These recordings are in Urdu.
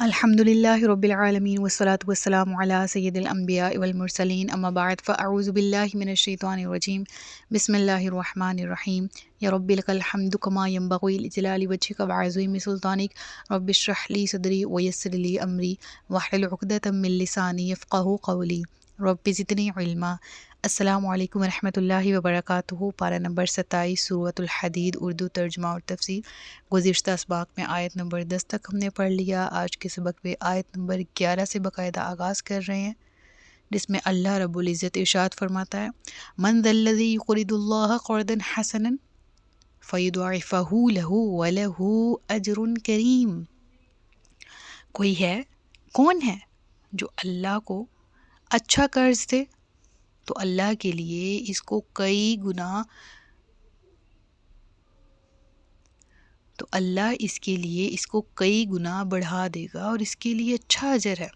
الحمد للہ رب العالمین والصلاة والسلام علی سید الانبیاء والمرسلین اما بعد فاعوذ باللہ من الشیطان الرجیم بسم اللہ الرحمن الرحیم یا رب لک الحمد کما ینبغی لجلال وجہک وعظیم سلطانک رب اشرح لی صدری ویسر لی امری واحلل عقدۃ من لسانی یفقہوا قولی رب زدنی علما۔ السلام علیکم ورحمۃ اللہ وبرکاتہ۔ پارہ نمبر 27 سورۃ الحدید، اردو ترجمہ اور تفسیر۔ گزشتہ اسباق میں آیت نمبر 10 تک ہم نے پڑھ لیا۔ آج کے سبق میں آیت نمبر 11 سے باقاعدہ آغاز کر رہے ہیں، جس میں اللہ رب العزت ارشاد فرماتا ہے من ذا الذی یقرض اللہ قرضا حسنا فیضاعفہ لہ ولہ اجر کریم۔ کوئی ہے، کون ہے جو اللہ کو اچھا قرض دے تو اللہ کے لیے اس کو کئی گنا، تو اللہ اس کے لیے اس کو کئی گنا بڑھا دے گا اور اس کے لیے اچھا اجر ہے۔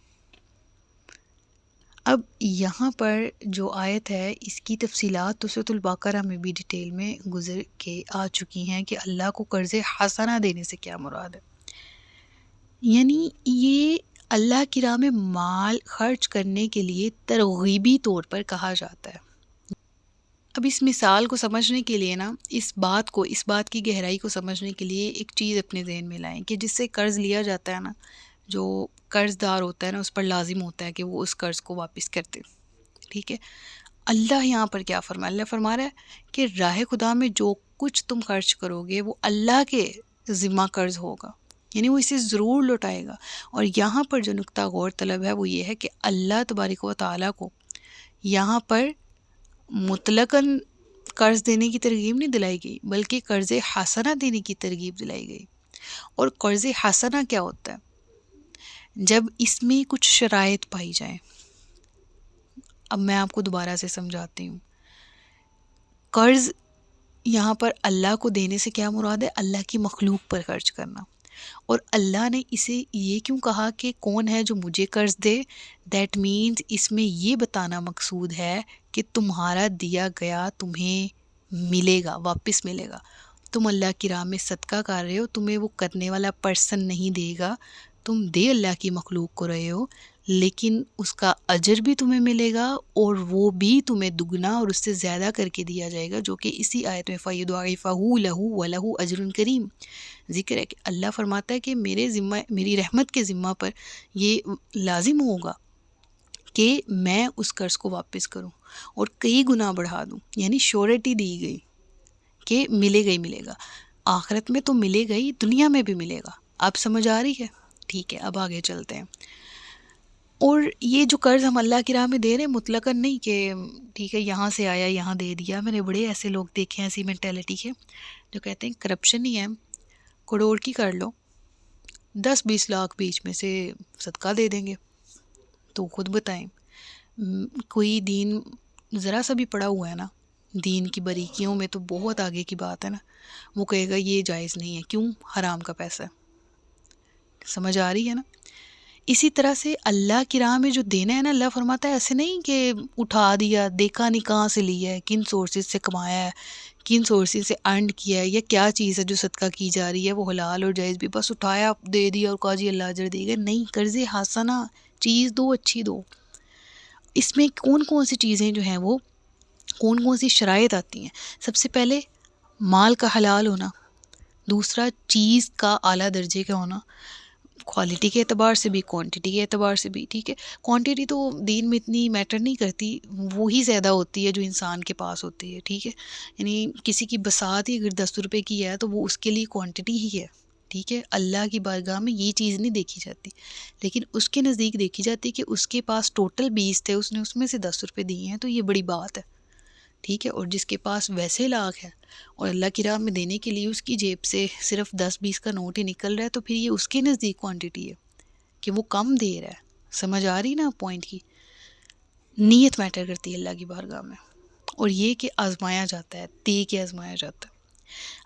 اب یہاں پر جو آیت ہے اس کی تفصیلات تو سورۃ البقرہ میں بھی ڈیٹیل میں گزر کے آ چکی ہیں کہ اللہ کو قرض حسنہ دینے سے کیا مراد ہے۔ یعنی یہ اللہ کی راہ میں مال خرچ کرنے کے لیے ترغیبی طور پر کہا جاتا ہے۔ اب اس مثال کو سمجھنے کے لیے نا، اس بات کی گہرائی کو سمجھنے کے لیے ایک چیز اپنے ذہن میں لائیں کہ جس سے قرض لیا جاتا ہے نا، جو قرض دار ہوتا ہے نا، اس پر لازم ہوتا ہے کہ وہ اس قرض کو واپس کر دے، ٹھیک ہے۔ اللہ یہاں پر کیا فرمایا؟ اللہ فرما رہا ہے کہ راہ خدا میں جو کچھ تم خرچ کرو گے وہ اللہ کے ذمہ قرض ہوگا، یعنی وہ اسے ضرور لوٹائے گا۔ اور یہاں پر جو نقطہ غور طلب ہے وہ یہ ہے کہ اللہ تبارک و تعالیٰ کو یہاں پر مطلقاً قرض دینے کی ترغیب نہیں دلائی گئی، بلکہ قرض حسنہ دینے کی ترغیب دلائی گئی۔ اور قرض حسنہ کیا ہوتا ہے؟ جب اس میں کچھ شرائط پائی جائیں۔ اب میں آپ کو دوبارہ سے سمجھاتی ہوں۔ قرض یہاں پر اللہ کو دینے سے کیا مراد ہے؟ اللہ کی مخلوق پر خرچ کرنا۔ اور اللہ نے اسے یہ کیوں کہا کہ کون ہے جو مجھے قرض دے؟ دیٹ مینز اس میں یہ بتانا مقصود ہے کہ تمہارا دیا گیا تمہیں ملے گا، واپس ملے گا۔ تم اللہ کی راہ میں صدقہ کر رہے ہو، تمہیں وہ کرنے والا پرسن نہیں دے گا، تم دے اللہ کی مخلوق کو رہے ہو، لیکن اس کا اجر بھی تمہیں ملے گا اور وہ بھی تمہیں دگنا اور اس سے زیادہ کر کے دیا جائے گا، جو کہ اسی آیت میں فَيُضَاعِفَهُ لَهُ وَلَهُ أَجْرٌ كَرِيمٌ ذکر ہے کہ اللہ فرماتا ہے کہ میری رحمت کے ذمہ پر یہ لازم ہوگا کہ میں اس قرض کو واپس کروں اور کئی گنا بڑھا دوں، یعنی شورٹی دی گئی کہ ملے گا ہی ملے گا، آخرت میں تو ملے گا ہی، دنیا میں بھی ملے گا۔ آپ سمجھ آ رہی ہے؟ ٹھیک ہے، اب آگے چلتے ہیں۔ اور یہ جو قرض ہم اللہ کی راہ میں دے رہے ہیں مطلقاً نہیں کہ ٹھیک ہے یہاں سے آیا یہاں دے دیا۔ میں نے بڑے ایسے لوگ دیکھے ہیں ایسی مینٹیلٹی کے جو کہتے ہیں کرپشن ہی ہے، کروڑ کی کر لو، 10-20 لاکھ بیچ میں سے صدقہ دے دیں گے۔ تو خود بتائیں، کوئی دین ذرا سا بھی پڑا ہوا ہے نا، دین کی باریکیوں میں تو بہت آگے کی بات ہے نا، وہ کہے گا یہ جائز نہیں ہے، کیوں؟ حرام کا پیسہ ہے۔ سمجھ آ رہی ہے نا؟ اسی طرح سے اللہ کی راہ میں جو دینا ہے نا، اللہ فرماتا ہے ایسے نہیں کہ اٹھا دیا، دیکھا نہیں کہاں سے لیا ہے، کن سورسز سے کمایا ہے، کن سورسز سے ارنڈ کیا ہے، یا کیا چیز ہے جو صدقہ کی جا رہی ہے وہ حلال اور جائز بھی، بس اٹھایا دے دیا اور کہا جی اللہ اجر دے گا۔ نہیں، قرض حسنہ چیز دو، اچھی دو۔ اس میں کون کون سی چیزیں جو ہیں وہ کون کون سی شرائط آتی ہیں؟ سب سے پہلے مال کا حلال ہونا، دوسرا چیز کا اعلیٰ درجے کا ہونا، کوالٹی کے اعتبار سے بھی، کوانٹٹی کے اعتبار سے بھی، ٹھیک ہے۔ کوانٹٹی تو دین میں اتنی میٹر نہیں کرتی، وہی زیادہ ہوتی ہے جو انسان کے پاس ہوتی ہے، ٹھیک ہے۔ یعنی کسی کی بساط ہی اگر 10 روپے کی ہے تو وہ اس کے لیے کوانٹٹی ہی ہے، ٹھیک ہے۔ اللہ کی بارگاہ میں یہ چیز نہیں دیکھی جاتی، لیکن اس کے نزدیک دیکھی جاتی کہ اس کے پاس ٹوٹل 20 تھے، اس نے اس میں سے 10 روپے دیے ہیں، تو یہ بڑی بات ہے، ٹھیک ہے۔ اور جس کے پاس ویسے لاکھ ہے اور اللہ کی راہ میں دینے کے لیے اس کی جیب سے صرف 10-20 کا نوٹ ہی نکل رہا ہے، تو پھر یہ اس کے نزدیک کوانٹٹی ہے کہ وہ کم دے رہا ہے۔ سمجھ آ رہی نا پوائنٹ کی؟ نیت میٹر کرتی ہے اللہ کی بارگاہ میں، اور یہ کہ آزمایا جاتا ہے، دے کے آزمایا جاتا ہے۔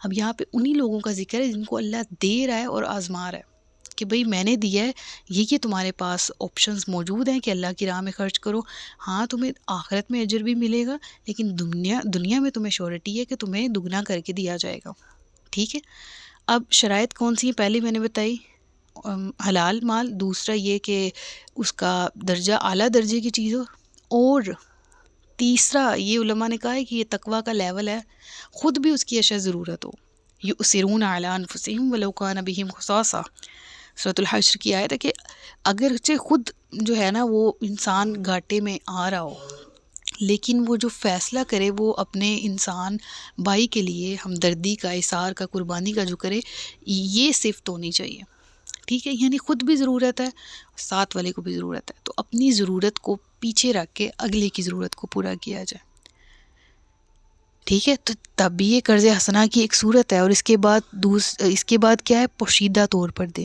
اب یہاں پہ انہی لوگوں کا ذکر ہے جن کو اللہ دے رہا ہے اور آزما رہا ہے کہ بھئی میں نے دیا ہے، یہ تمہارے پاس آپشنز موجود ہیں کہ اللہ کی راہ میں خرچ کرو، ہاں تمہیں آخرت میں اجر بھی ملے گا، لیکن دنیا میں تمہیں شورٹی ہے کہ تمہیں دگنا کر کے دیا جائے گا، ٹھیک ہے۔ اب شرائط کون سی ہیں؟ پہلے میں نے بتائی حلال مال، دوسرا یہ کہ اس کا درجہ اعلیٰ درجے کی چیز ہو، اور تیسرا یہ علماء نے کہا ہے کہ یہ تقوی کا لیول ہے، خود بھی اس کی اشد ضرورت ہو. یؤثرون علی انفسہم ولو کان بہم خصاصہ، سورۃ الحشر کی آیت ہے کہ اگرچہ خود جو ہے نا وہ انسان گھاٹے میں آ رہا ہو، لیکن وہ جو فیصلہ کرے وہ اپنے انسان بھائی کے لیے ہمدردی کا، اثار کا، قربانی کا جو کرے، یہ صفت ہونی چاہیے. ٹھیک ہے، یعنی خود بھی ضرورت ہے، ساتھ والے کو بھی ضرورت ہے، تو اپنی ضرورت کو پیچھے رکھ کے اگلے کی ضرورت کو پورا کیا جائے. ٹھیک ہے، تو تب بھی یہ قرض حسنہ کی ایک صورت ہے. اور اس کے بعد کیا ہے؟ پوشیدہ طور پر دے،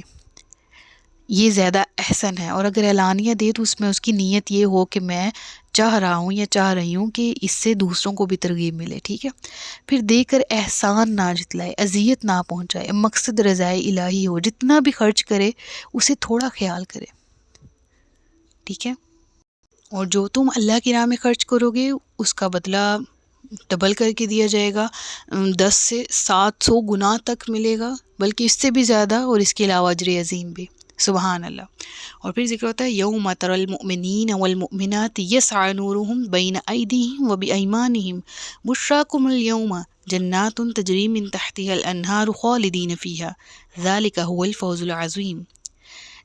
یہ زیادہ احسن ہے. اور اگر اعلانیہ دے تو اس میں اس کی نیت یہ ہو کہ میں چاہ رہا ہوں یا چاہ رہی ہوں کہ اس سے دوسروں کو بھی ترغیب ملے. ٹھیک ہے، پھر دے کر احسان نہ جتلائے، اذیت نہ پہنچائے، مقصد رضائے الہی ہو. جتنا بھی خرچ کرے اسے تھوڑا خیال کرے. ٹھیک ہے، اور جو تم اللہ کی راہ میں خرچ کرو گے اس کا بدلہ ڈبل کر کے دیا جائے گا، 10 سے 700 گنا تک ملے گا، بلکہ اس سے بھی زیادہ، اور اس کے علاوہ اجر عظیم بھی. سبحان اللہ. اور پھر ذکر ہوتا ہے یوم تری المؤمنین والمؤمنات یسعی نورہم بین ایدیہم وبایمانہم بشراکم اليوم جنات تجری من تحتها الانہار خالدین فیہا ذلک هو الفوز العظیم.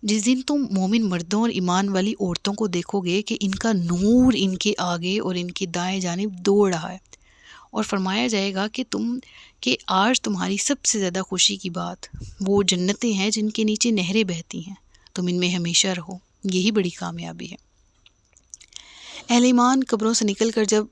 جس دن تم مومن مردوں اور ایمان والی عورتوں کو دیکھو گے کہ ان کا نور ان کے آگے اور ان کی دائیں جانب دوڑ رہا ہے، اور فرمایا جائے گا کہ آج تمہاری سب سے زیادہ خوشی کی بات وہ جنتیں ہیں جن کے نیچے نہریں بہتی ہیں، تم ان میں ہمیشہ رہو. یہی بڑی کامیابی ہے. اہل ایمان قبروں سے نکل کر جب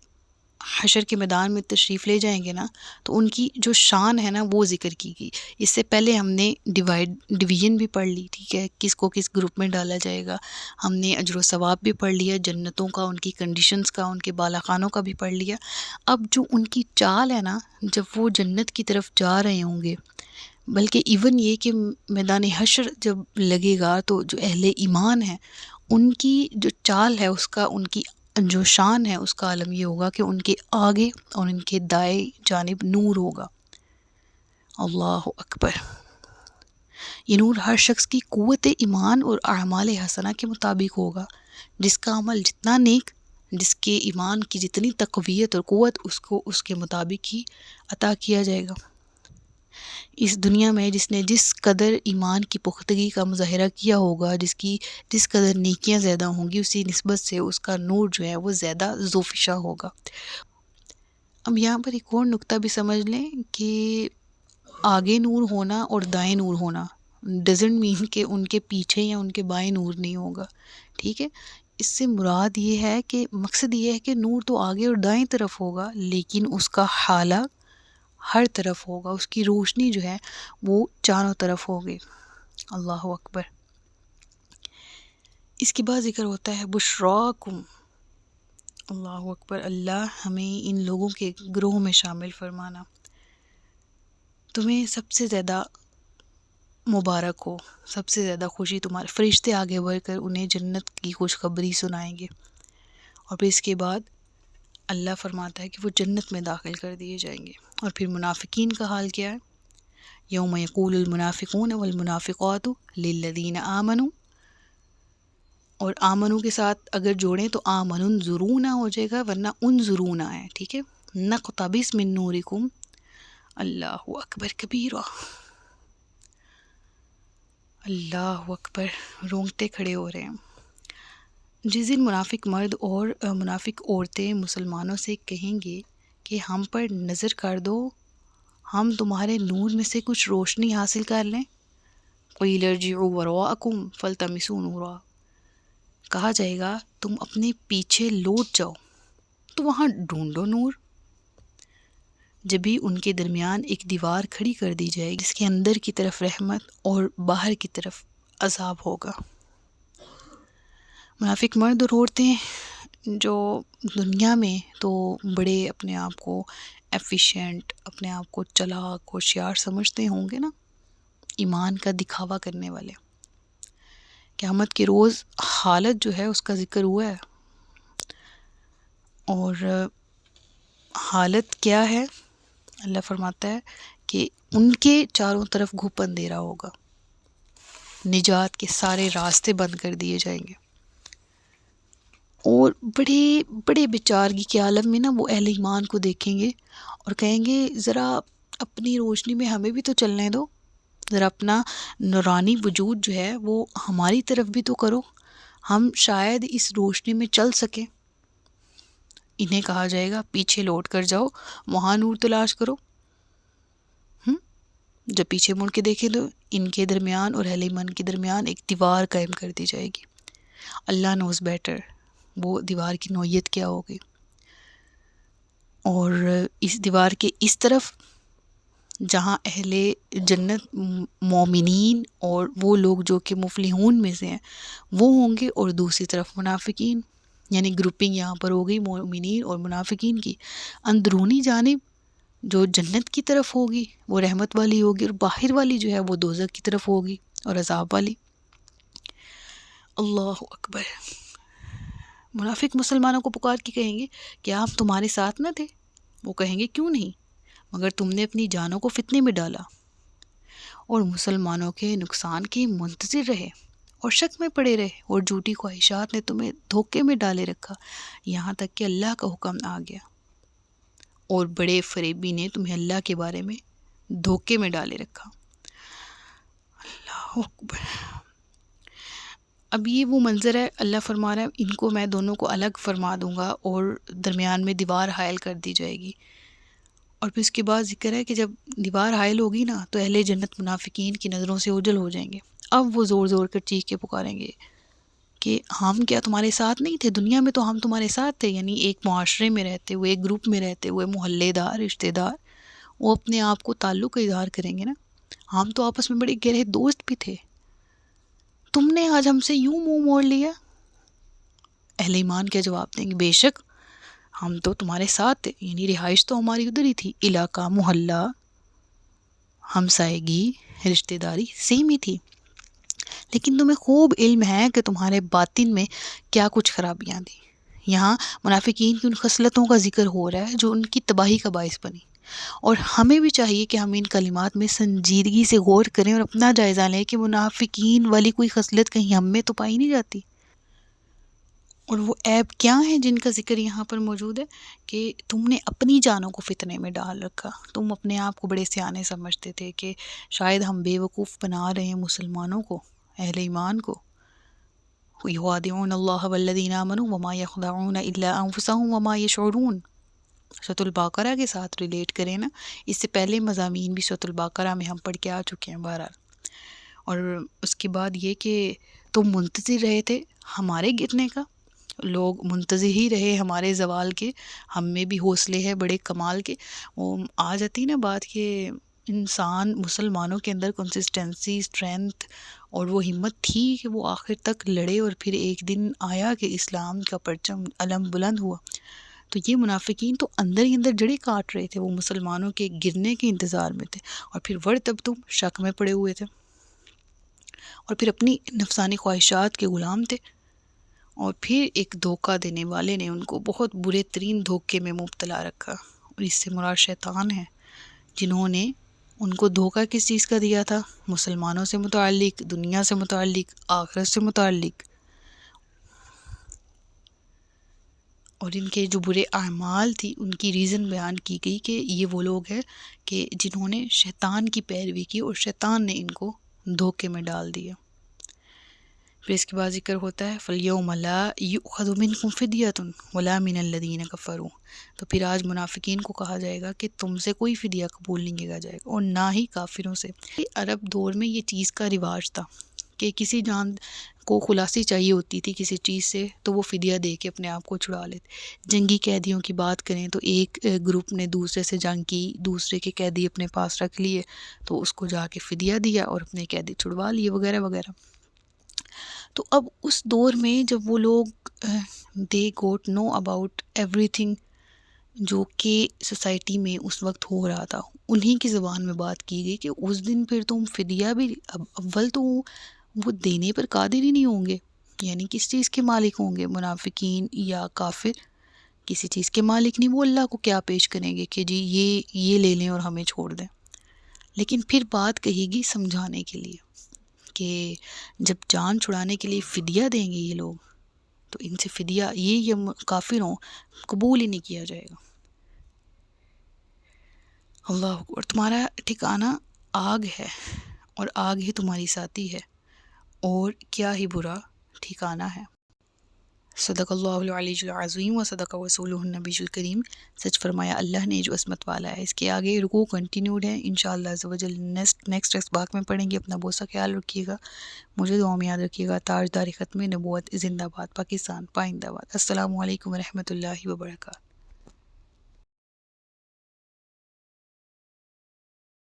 حشر کے میدان میں تشریف لے جائیں گے نا، تو ان کی جو شان ہے نا وہ ذکر کی گئی. اس سے پہلے ہم نے ڈویژن بھی پڑھ لی. ٹھیک ہے، کس کو کس گروپ میں ڈالا جائے گا. ہم نے اجر و ثواب بھی پڑھ لیا، جنتوں کا، ان کی کنڈیشنز کا، ان کے بالا خانوں کا بھی پڑھ لیا. اب جو ان کی چال ہے نا، جب وہ جنت کی طرف جا رہے ہوں گے، بلکہ ایون یہ کہ میدان حشر جب لگے گا تو جو اہل ایمان ہیں ان کی جو چال ہے، اس کا، ان کی جو شان ہے، اس کا عالم یہ ہوگا کہ ان کے آگے اور ان کے دائیں جانب نور ہوگا. اللہ اکبر. یہ نور ہر شخص کی قوت ایمان اور اعمال حسنہ کے مطابق ہوگا. جس کا عمل جتنا نیک، جس کے ایمان کی جتنی تقویت اور قوت، اس کو اس کے مطابق ہی عطا کیا جائے گا. اس دنیا میں جس نے جس قدر ایمان کی پختگی کا مظاہرہ کیا ہوگا، جس قدر نیکیاں زیادہ ہوں گی، اسی نسبت سے اس کا نور جو ہے وہ زیادہ ذوفشاں ہوگا. اب یہاں پر ایک اور نقطہ بھی سمجھ لیں کہ آگے نور ہونا اور دائیں نور ہونا ڈزنٹ مین کہ ان کے پیچھے یا ان کے بائیں نور نہیں ہوگا. ٹھیک ہے، اس سے مراد یہ ہے کہ مقصد یہ ہے کہ نور تو آگے اور دائیں طرف ہوگا، لیکن اس کا حالہ ہر طرف ہوگا، اس کی روشنی جو ہے وہ چاروں طرف ہوگی. اللہ اکبر. اس کے بعد ذکر ہوتا ہے بشراکم. اللہ اکبر. اللہ ہمیں ان لوگوں کے گروہ میں شامل فرمانا. تمہیں سب سے زیادہ مبارک ہو، سب سے زیادہ خوشی تمہارے فرشتے آگے بڑھ کر انہیں جنت کی خوشخبری سنائیں گے. اور پھر اس کے بعد اللہ فرماتا ہے کہ وہ جنت میں داخل کر دیے جائیں گے. اور پھر منافقین کا حال کیا ہے؟ یوم یقول المنافقون والمنافقات للذین آمنوا، اور آمنو کے ساتھ اگر جوڑیں تو آمنن ضرورنا ہو جائے گا، ورنہ ان ضرورنا ہے. ٹھیک ہے، نقتبس من نورکم. اللہ اکبر کبیرہ. اللہ اکبر. رونگٹے کھڑے ہو رہے ہیں. جس دن منافق مرد اور منافق عورتیں مسلمانوں سے کہیں گے کہ ہم پر نظر کر دو، ہم تمہارے نور میں سے کچھ روشنی حاصل کر لیں. قیل ارجعوا وراءکم فالتمسوا نورا. کہا جائے گا تم اپنے پیچھے لوٹ جاؤ تو وہاں ڈھونڈو نور. جب بھی ان کے درمیان ایک دیوار کھڑی کر دی جائے جس کے اندر کی طرف رحمت اور باہر کی طرف عذاب ہوگا. منافق مرد اور عورتیں جو دنیا میں تو بڑے اپنے آپ کو ایفیشینٹ، اپنے آپ کو چلاک ہوشیار سمجھتے ہوں گے نا، ایمان کا دکھاوا کرنے والے، قیامت کے روز حالت جو ہے اس کا ذکر ہوا ہے. اور حالت کیا ہے؟ اللہ فرماتا ہے کہ ان کے چاروں طرف گھوپ اندھیرا ہوگا. نجات کے سارے راستے بند کر دیے جائیں گے، اور بڑے بڑے بیچارگی کے عالم میں نا وہ اہل ایمان کو دیکھیں گے اور کہیں گے ذرا اپنی روشنی میں ہمیں بھی تو چلنے دو، ذرا اپنا نورانی وجود جو ہے وہ ہماری طرف بھی تو کرو، ہم شاید اس روشنی میں چل سکیں۔ انہیں کہا جائے گا پیچھے لوٹ کر جاؤ، وہاں نور تلاش کرو۔ جب پیچھے مڑ کے دیکھیں تو ان کے درمیان اور اہل ایمان کے درمیان ایک دیوار قائم کر دی جائے گی۔ اللہ نوز بیٹر وہ دیوار کی نوعیت کیا ہوگی۔ اور اس دیوار کے اس طرف جہاں اہل جنت مومنین اور وہ لوگ جو کہ مفلحون میں سے ہیں وہ ہوں گے، اور دوسری طرف منافقین، یعنی گروپنگ یہاں پر ہو گئی مومنین اور منافقین کی۔ اندرونی جانب جو جنت کی طرف ہوگی وہ رحمت والی ہوگی، اور باہر والی جو ہے وہ دوزخ کی طرف ہوگی اور عذاب والی۔ اللہ اکبر۔ منافق مسلمانوں کو پکار کے کہیں گے کیا ہم تمہارے ساتھ نہ تھے؟ وہ کہیں گے کیوں نہیں، مگر تم نے اپنی جانوں کو فتنے میں ڈالا اور مسلمانوں کے نقصان کے منتظر رہے اور شک میں پڑے رہے، اور جھوٹی خواہشات نے تمہیں دھوکے میں ڈالے رکھا، یہاں تک کہ اللہ کا حکم آ گیا، اور بڑے فریبی نے تمہیں اللہ کے بارے میں دھوکے میں ڈالے رکھا۔ اللہ اکبر۔ اب یہ وہ منظر ہے، اللہ فرما رہا ہے ان کو میں دونوں کو الگ فرما دوں گا اور درمیان میں دیوار حائل کر دی جائے گی۔ اور پھر اس کے بعد ذکر ہے کہ جب دیوار حائل ہوگی نا تو اہل جنت منافقین کی نظروں سے اوجھل ہو جائیں گے۔ اب وہ زور زور کر چیخ کے پکاریں گے کہ ہم کیا تمہارے ساتھ نہیں تھے؟ دنیا میں تو ہم تمہارے ساتھ تھے، یعنی ایک معاشرے میں رہتے ہوئے، ایک گروپ میں رہتے ہوئے، محلے دار، رشتہ دار، وہ اپنے آپ کو تعلق کا اظہار کریں گے نا، ہم تو آپس میں بڑے گہرے دوست بھی تھے، تم نے آج ہم سے یوں منہ موڑ لیا۔ اہل ایمان کیا جواب دیں گے؟ بے شک ہم تو تمہارے ساتھ تھے، یعنی رہائش تو ہماری ادھر ہی تھی، علاقہ، محلہ، ہمسائیگی، رشتہ داری سیم ہی تھی، لیکن تمہیں خوب علم ہے کہ تمہارے باطن میں کیا کچھ خرابیاں تھیں۔ یہاں منافقین کی ان خصلتوں کا ذکر ہو رہا ہے جو ان کی تباہی کا باعث بنی، اور ہمیں بھی چاہیے کہ ہم ان کلمات میں سنجیدگی سے غور کریں اور اپنا جائزہ لیں کہ منافقین والی کوئی خصلت کہیں ہم میں تو پائی نہیں جاتی، اور وہ عیب کیا ہیں جن کا ذکر یہاں پر موجود ہے کہ تم نے اپنی جانوں کو فتنے میں ڈال رکھا۔ تم اپنے آپ کو بڑے سیانے سمجھتے تھے کہ شاید ہم بے وقوف بنا رہے ہیں مسلمانوں کو، اہل ایمان کو۔ یخادعون اللہ والذین آمنوا وما یخدعون الا انفسهم وما یشعرون۔ سورۃ البقرہ کے ساتھ ریلیٹ کریں نا، اس سے پہلے مضامین بھی سورۃ البقرہ میں ہم پڑھ کے آ چکے ہیں بہرحال۔ اور اس کے بعد یہ کہ تم منتظر رہے تھے ہمارے گرنے کا، لوگ منتظر ہی رہے ہمارے زوال کے، ہم میں بھی حوصلے ہیں بڑے کمال کے۔ وہ آ جاتی نا بات کہ انسان مسلمانوں کے اندر کنسسٹنسی، اسٹرینتھ اور وہ ہمت تھی کہ وہ آخر تک لڑے، اور پھر ایک دن آیا کہ اسلام کا پرچم علم بلند ہوا۔ تو یہ منافقین تو اندر ہی اندر جڑیں کاٹ رہے تھے، وہ مسلمانوں کے گرنے کے انتظار میں تھے، اور پھر تب تم شک میں پڑے ہوئے تھے، اور پھر اپنی نفسانی خواہشات کے غلام تھے، اور پھر ایک دھوکہ دینے والے نے ان کو بہت برے ترین دھوکے میں مبتلا رکھا، اور اس سے مراد شیطان ہے، جنہوں نے ان کو دھوکہ کس چیز کا دیا تھا؟ مسلمانوں سے متعلق، دنیا سے متعلق، آخرت سے متعلق۔ اور ان کے جو برے اعمال تھی ان کی ریزن بیان کی گئی کہ یہ وہ لوگ ہیں کہ جنہوں نے شیطان کی پیروی کی، اور شیطان نے ان کو دھوکے میں ڈال دیا۔ پھر اس کے بعد ذکر ہوتا ہے فَالْيَوْمَ لَا يُؤْخَذُ مِنْكُمْ فِدْيَةٌ وَلَا مِنَ الَّذِينَ كَفَرُوا۔ تو پھر آج منافقین کو کہا جائے گا کہ تم سے کوئی فدیہ قبول نہیں کیا جائے گا، اور نہ ہی کافروں سے۔ عرب دور میں یہ چیز کا رواج تھا کہ کسی جان کو خلاصی چاہیے ہوتی تھی کسی چیز سے تو وہ فدیہ دے کے اپنے آپ کو چھڑا لیتے۔ جنگی قیدیوں کی بات کریں تو ایک گروپ نے دوسرے سے جنگ کی، دوسرے کے قیدی اپنے پاس رکھ لیے تو اس کو جا کے فدیہ دیا اور اپنے قیدی چھڑوا لیے، وغیرہ وغیرہ۔ تو اب اس دور میں جب وہ لوگ دے گوٹ نو اباؤٹ ایوری تھنگ جو کہ سوسائٹی میں اس وقت ہو رہا تھا، انہی کی زبان میں بات کی گئی کہ اس دن پھر تم فدیہ بھی اول تو وہ دینے پر قادر ہی نہیں ہوں گے، یعنی کس چیز کے مالک ہوں گے؟ منافقین یا کافر کسی چیز کے مالک نہیں، وہ اللہ کو کیا پیش کریں گے کہ جی یہ لے لیں اور ہمیں چھوڑ دیں، لیکن پھر بات کہے گی سمجھانے کے لیے کہ جب جان چھڑانے کے لیے فدیہ دیں گے یہ لوگ تو ان سے فدیہ یہ کافروں قبول ہی نہیں کیا جائے گا۔ اللہ اکبر، تمہارا ٹھکانہ آگ ہے اور آگ ہی تمہاری ساتھی ہے، اور کیا ہی برا ٹھکانہ ہے۔ صدق اللہ العلی العظیم و صدق رسولہ النبی الکریم۔ سچ فرمایا اللہ نے جو عصمت والا ہے۔ اس کے آگے رکوع کنٹینیوڈ ہے، انشاءاللہ عز و جل نیکسٹ اسباق میں پڑھیں گے۔ اپنا بہت سا خیال رکھیے گا، مجھے دعاؤں میں یاد رکھیے گا۔ تاجدار ختم نبوت زندہ باد، پاکستان پائندہ باد۔ السلام علیکم ورحمۃ اللہ وبرکاتہ۔